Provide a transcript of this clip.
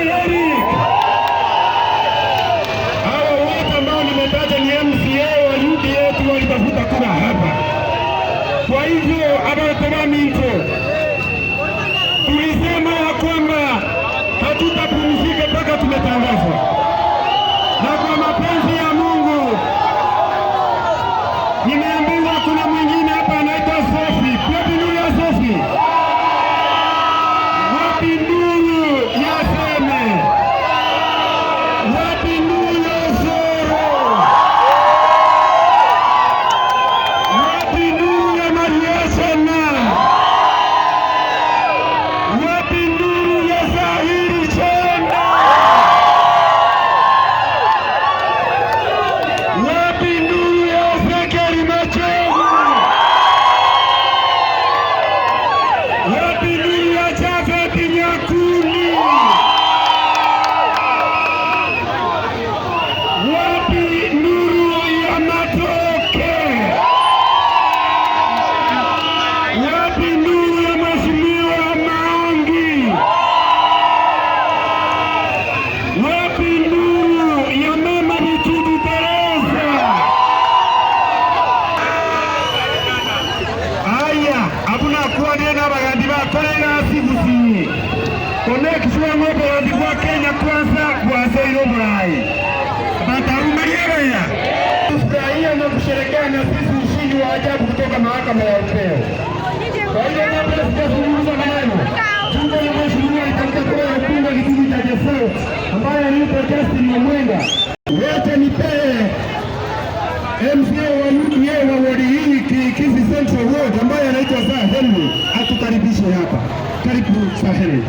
Eric. Hawa wote ambao nimetaja ni MCA wa UDA tu walitafuta kura hapa. Kwa hivyo abatamamiko tulisema ya kwamba hatutapumzika mpaka tumetangazwa, na kwa mapenzi ya Mungu nimeambiwa kuna mwingine hapa anaitwa Sofi. Wapi nuru ya Sofi? Wapi nuru ya Seme? Wapi nuru ya Zoro? Wapi nuru ya Mariasana? Wapi nuru ya Zahiri Chenda? Wapi nuru ya Zekeri Machogu? Wapi nuru ya Jafet Nyakuni? Wapi nuru ya Matoke? Wapi nuru ya Mheshimiwa Maangi? Wapi nuru ya Mama Mitudu Teresa? Aya, abuna kuwa nena bagandi bakorera sibusi. Konekishwa ngopo wadikwa Kenya kwanza kuwaseiro Burayi. Bataruma yereya. Tufurahia na kusherehekea na sisi ushindi wa ajabu kutoka mahakama ya upeo. Kwa hiyo kabla sijazungumza maneno, jumbe la mheshimiwa litamka kura ya ubunge kijiji cha Jesau ambaye yupo Justin Mwamwenga. Wote nipee MCA wa UDA wa wadi hii Kisii Central Ward ambaye anaitwa Sir Henry atukaribishe hapa. Karibu Sir Henry.